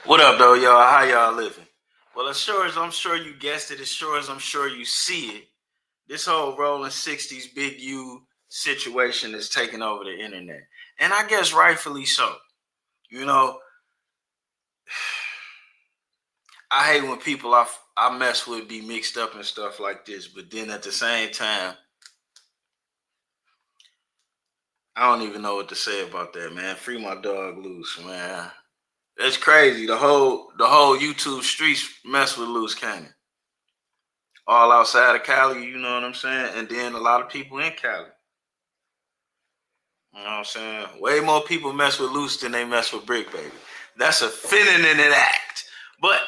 What up, though, y'all? How y'all living? Well, as sure as I'm sure you guessed it, as sure as I'm sure you see it, this whole rolling 60s Big U situation is taking over the internet. And I guess rightfully so. You know, I hate when people I mess with be mixed up and stuff like this, but then at the same time, I don't even know what to say about that, man. Free my dog loose, man. It's crazy. The whole YouTube streets mess with Loose Cannon. All outside of Cali, you know what I'm saying? And then a lot of people in Cali. You know what I'm saying? Way more people mess with Loose than they mess with Brick Baby. That's a feminine act. But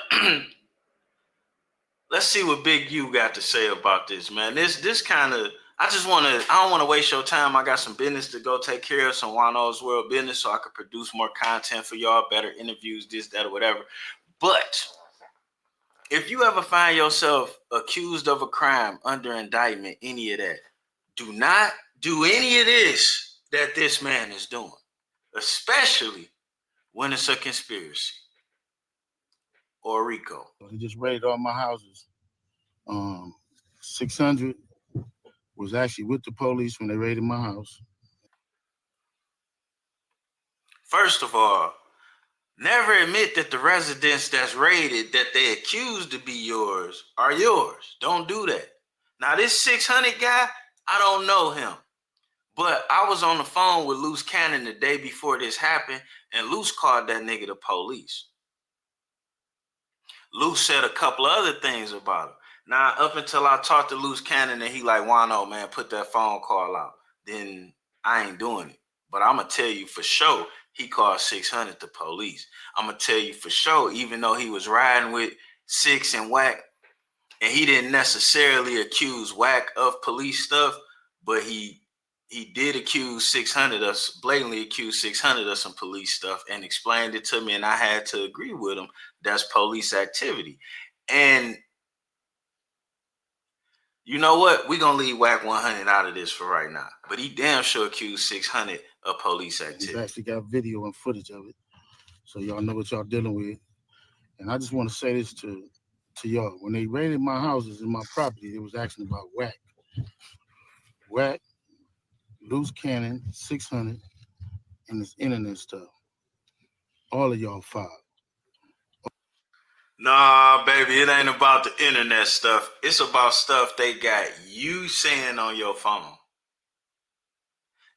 let's see what Big U got to say about this, man. This kind of I don't want to waste your time. I got some business to go take care of, some Juan-o's world business, so I could produce more content for y'all, better interviews, this, that, or whatever. But if you ever find yourself accused of a crime, under indictment, any of that, do not do any of this that this man is doing, especially when it's a conspiracy or RICO. He just raided all my houses. 600 was actually with the police when they raided my house. First of all, never admit that the residents that's raided that they accused to be yours are yours. Don't do that. Now, this 600 guy, I don't know him. But I was on the phone with Loose Cannon the day before this happened, and Loose called that nigga the police. Loose said a couple of other things about him. Now, up until I talked to Loose Cannon and he like, Juan-o, man, put that phone call out, then I ain't doing it. But I'm going to tell you for sure, he called 600 the police. I'm going to tell you for sure, even though he was riding with Six and Wack, and he didn't necessarily accuse Wack of police stuff, but he did accuse 600 us, blatantly accused 600 of some police stuff and explained it to me, and I had to agree with him. That's police activity. And you know what? We're going to leave Wack 100 out of this for right now. But he damn sure accused 600 of police activity. We've actually got video and footage of it, so y'all know what y'all dealing with. And I just want to say this to y'all. When they raided my houses and my property, they was asking about Wack. Wack, Loose Cannon, 600, and this internet stuff. All of y'all fired. Nah, baby, it ain't about the internet stuff. It's about stuff they got you saying on your phone.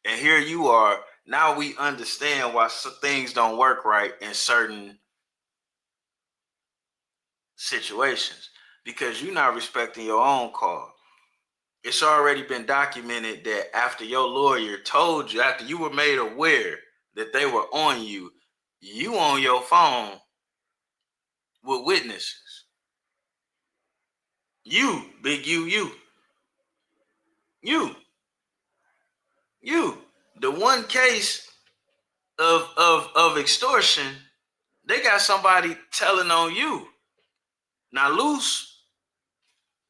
And here you are. Now we understand why things don't work right in certain situations, because you're not respecting your own call. It's already been documented that after your lawyer told you, after you were made aware that they were on you on your phone with witnesses. You, Big U, you. The one case of extortion, they got somebody telling on you. Now, Loose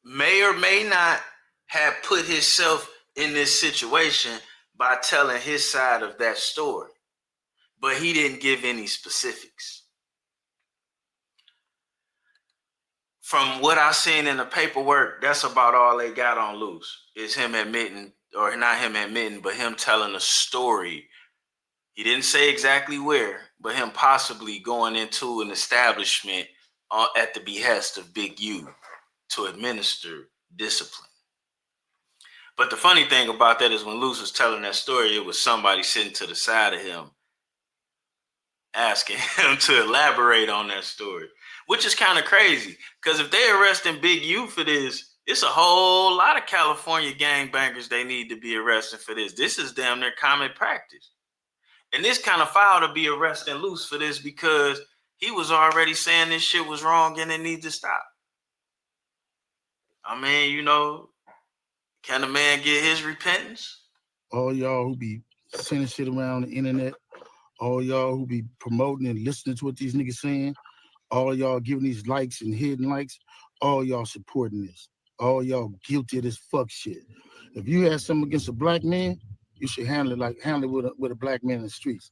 may or may not have put himself in this situation by telling his side of that story, but he didn't give any specifics. From what I seen in the paperwork, that's about all they got on Loose, is him admitting, or not him admitting, but him telling a story. He didn't say exactly where, but him possibly going into an establishment at the behest of Big U to administer discipline. But the funny thing about that is when Loose was telling that story, it was somebody sitting to the side of him asking him to elaborate on that story, which is kind of crazy, because if they arresting Big U for this, it's a whole lot of California gangbangers they need to be arrested for this. This is damn near common practice. And this kind of foul to be arresting Loose for this, because he was already saying this shit was wrong and it needs to stop. I mean, you know, can a man get his repentance? All y'all who be sending shit around the internet, all y'all who be promoting and listening to what these niggas saying, all y'all giving these likes and hidden likes, all y'all supporting this. All y'all guilty of this fuck shit. If you had something against a black man, you should handle it with a black man in the streets.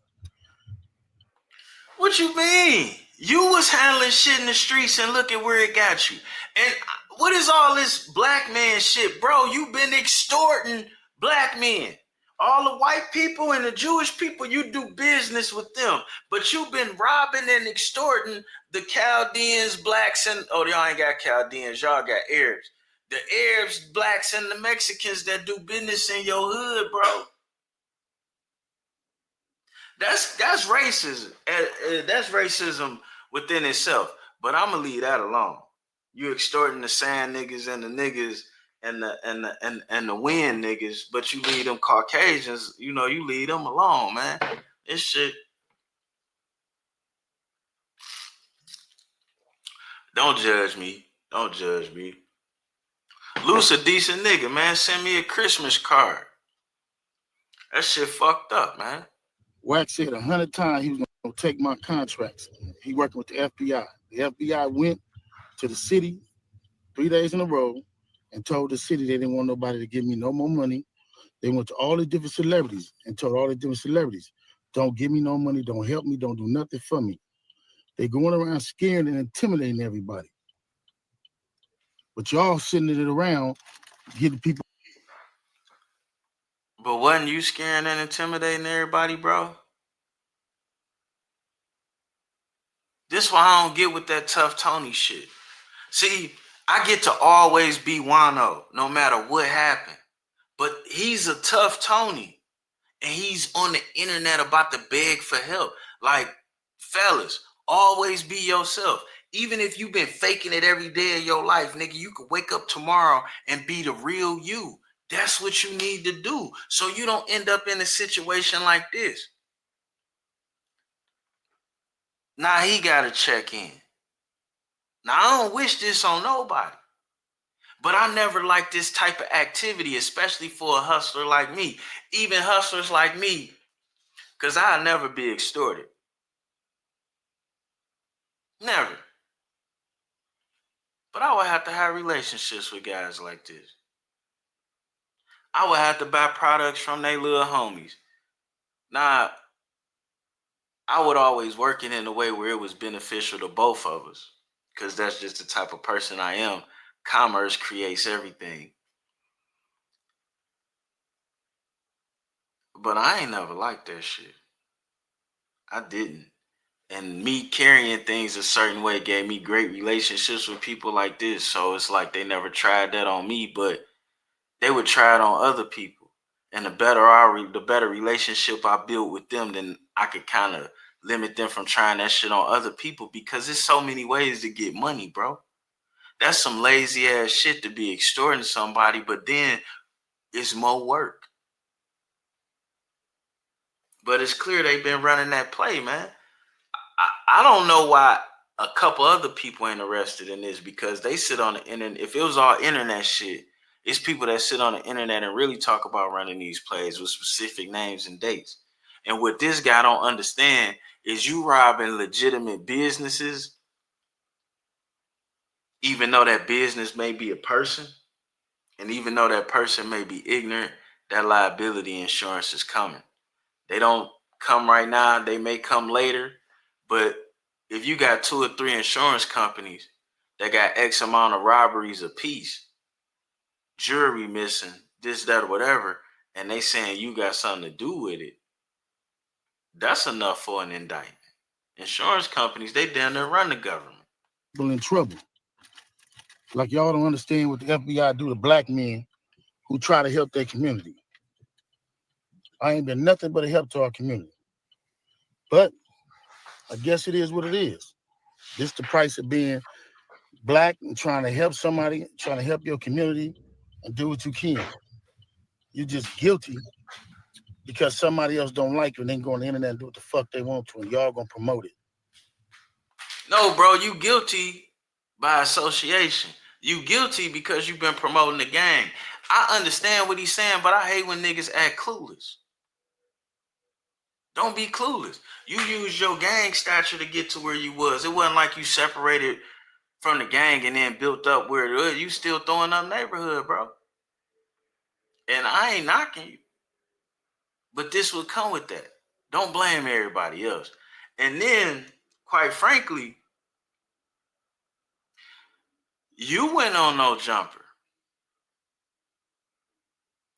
What you mean? You was handling shit in the streets and look at where it got you. And what is all this black man shit, bro? You been extorting black men. All the white people and the Jewish people, you do business with them. But you've been robbing and extorting the Chaldeans, blacks, and y'all ain't got Chaldeans, y'all got Arabs. The Arabs, blacks, and the Mexicans that do business in your hood, bro. That's racism. That's racism within itself. But I'm gonna leave that alone. You extorting the sand niggas and the niggas and the wind niggas, but you leave them Caucasians. You leave them alone, man. This shit. Don't judge me. Don't judge me. Luce a decent nigga, man. Send me a Christmas card. That shit fucked up, man. Wack said 100 times he was gonna take my contracts. He working with the FBI. The FBI went to the city 3 days in a row and told the city they didn't want nobody to give me no more money. They went to all the different celebrities and told all the different celebrities, don't give me no money, don't help me, don't do nothing for me. They going around scaring and intimidating everybody. But y'all sitting it around getting people. But wasn't you scaring and intimidating everybody, bro? This why I don't get with that tough Tony shit. See, I get to always be Juan-o, no matter what happened. But he's a tough Tony. And he's on the internet about to beg for help. Like, fellas, always be yourself. Even if you've been faking it every day of your life, nigga, you could wake up tomorrow and be the real you. That's what you need to do. So you don't end up in a situation like this. Now he got to check in. Now, I don't wish this on nobody. But I never liked this type of activity, especially for a hustler like me. Even hustlers like me, because I'll never be extorted. Never. But I would have to have relationships with guys like this. I would have to buy products from their little homies. Now, I would always work it in a way where it was beneficial to both of us. Because that's just the type of person I am. Commerce creates everything. But I ain't never liked that shit. I didn't. And me carrying things a certain way gave me great relationships with people like this. So it's like they never tried that on me, but they would try it on other people. And the better relationship I built with them, then I could kind of limit them from trying that shit on other people, because there's so many ways to get money, bro. That's some lazy ass shit to be extorting somebody, but then it's more work. But it's clear they've been running that play, man. I don't know why a couple other people ain't arrested in this, because they sit on the internet. If it was all internet shit, it's people that sit on the internet and really talk about running these plays with specific names and dates. And what this guy don't understand is you robbing legitimate businesses, even though that business may be a person, and even though that person may be ignorant, that liability insurance is coming. They don't come right now, they may come later, but if you got 2 or 3 insurance companies that got X amount of robberies apiece, jewelry missing, this, that, or whatever, and they saying you got something to do with it, that's enough for an indictment. Insurance companies, they down there run the government. People in trouble. Like, y'all don't understand what the FBI do to black men who try to help their community. I ain't been nothing but a help to our community. But I guess it is what it is. This the price of being black and trying to help somebody, trying to help your community and do what you can. You're just guilty because somebody else don't like you and they go on the internet and do what the fuck they want to, and y'all gonna promote it. No, bro, you guilty by association. You guilty because you've been promoting the gang. I understand what he's saying, but I hate when niggas act clueless. Don't be clueless. You used your gang stature to get to where you was. It wasn't like you separated from the gang and then built up where it was. You still throwing up neighborhood, bro. And I ain't knocking you. But this would come with that. Don't blame everybody else. And then, quite frankly, You went on No Jumper.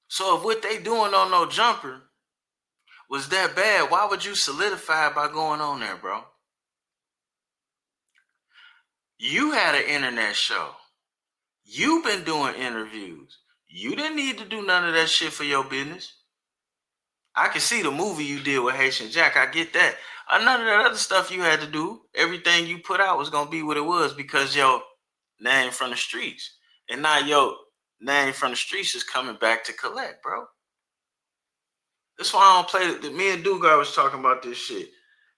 So if what they doing on No Jumper was that bad, why would you solidify it by going on there, bro? You had an internet show. You've been doing interviews. You didn't need to do none of that shit for your business. I can see the movie you did with Haitian Jack. I get that. None of that other stuff you had to do. Everything you put out was going to be what it was because your name from the streets. And now your name from the streets is coming back to collect, bro. That's why I don't play. Me and Dugar was talking about this shit.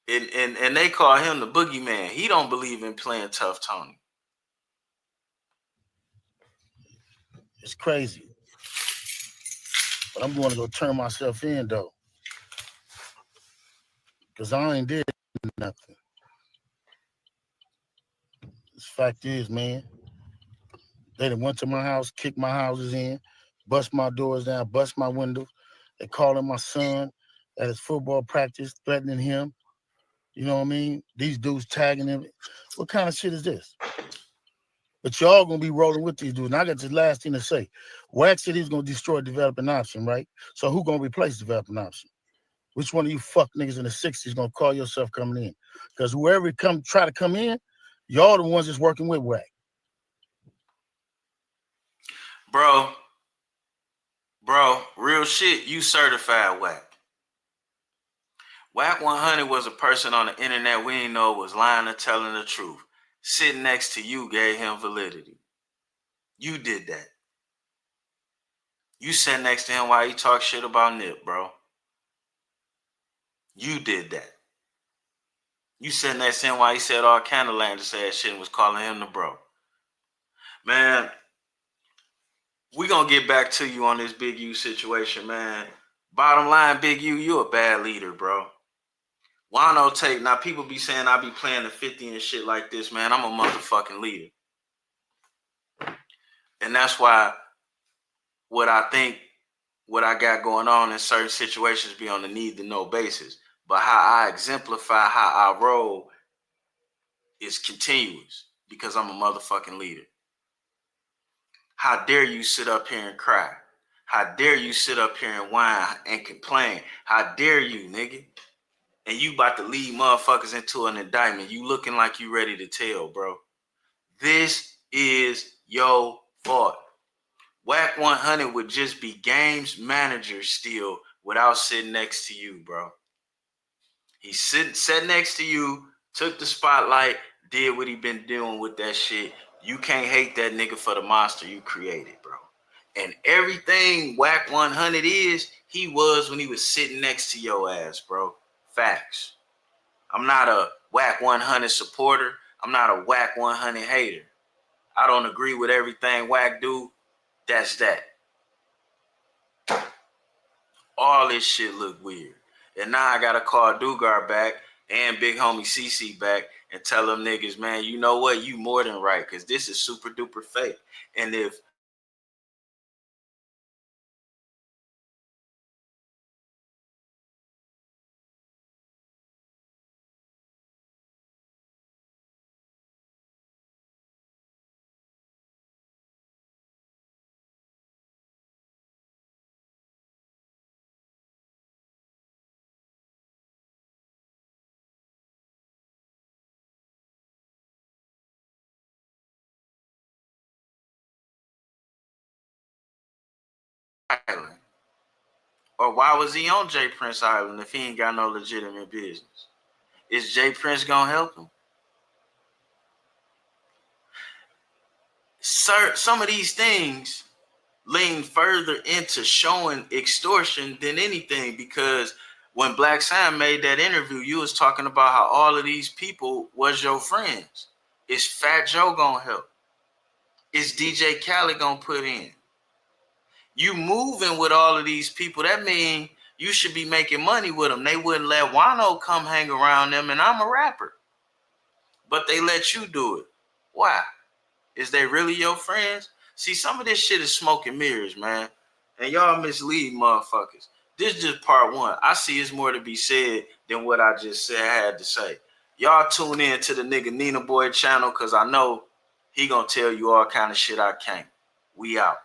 And they call him the boogeyman. He don't believe in playing tough Tony. It's crazy. But I'm going to go turn myself in, though. Because I ain't did nothing. The fact is, man, they done went to my house, kicked my houses in, bust my doors down, bust my windows. They calling my son at his football practice, threatening him. You know what I mean? These dudes tagging him. What kind of shit is this? But y'all gonna be rolling with these dudes. And I got this last thing to say. Wax said he's gonna destroy developing option, right? So who gonna replace developing option? Which one of you fuck niggas in the 60s gonna call yourself coming in? Because whoever try to come in, y'all the ones that's working with Wax. Bro, real shit, you certified whack. Whack 100 was a person on the internet we didn't know was lying or telling the truth. Sitting next to you gave him validity. You did that. You sat next to him while he talked shit about Nip, bro. You did that. You sat next to him while he said all kind of language ass shit and was calling him the bro. Man, we gonna get back to you on this Big U situation, man. Bottom line, Big U, you a bad leader, bro. Juan-o take, now people be saying I be playing the 50 and shit like this, man. I'm a motherfucking leader. And that's why what I got going on in certain situations be on the need to know basis. But how I exemplify how I roll is continuous because I'm a motherfucking leader. How dare you sit up here and cry? How dare you sit up here and whine and complain? How dare you, nigga? And you about to lead motherfuckers into an indictment. You looking like you ready to tell, bro. This is your fault. Whack 100 would just be games manager still without sitting next to you, bro. He sat next to you, took the spotlight, did what he been doing with that shit. You can't hate that nigga for the monster you created, bro. And everything Whack 100 is, he was when he was sitting next to your ass, bro. Facts. I'm not a Whack 100 supporter. I'm not a Whack 100 hater. I don't agree with everything Whack do. That's that. All this shit look weird. And now I gotta call Dugar back and big homie CC back and tell them niggas, man, you know what? You more than right, because this is super duper fake. And if Island, or why was he on J Prince Island if he ain't got no legitimate business? Is J Prince gonna help him? Sir, some of these things lean further into showing extortion than anything, because when Black Sam made that interview, you was talking about how all of these people was your friends. Is Fat Joe gonna help? Is DJ Khaled gonna put in? You moving with all of these people, that mean you should be making money with them. They wouldn't let Juan-o come hang around them, and I'm a rapper. But they let you do it. Why? Is they really your friends? See, some of this shit is smoke and mirrors, man. And y'all mislead motherfuckers. This is just part one. I see it's more to be said than what I just said I had to say. Y'all tune in to the nigga Nina Boy channel, because I know He gonna tell you all kind of shit I can't. We out.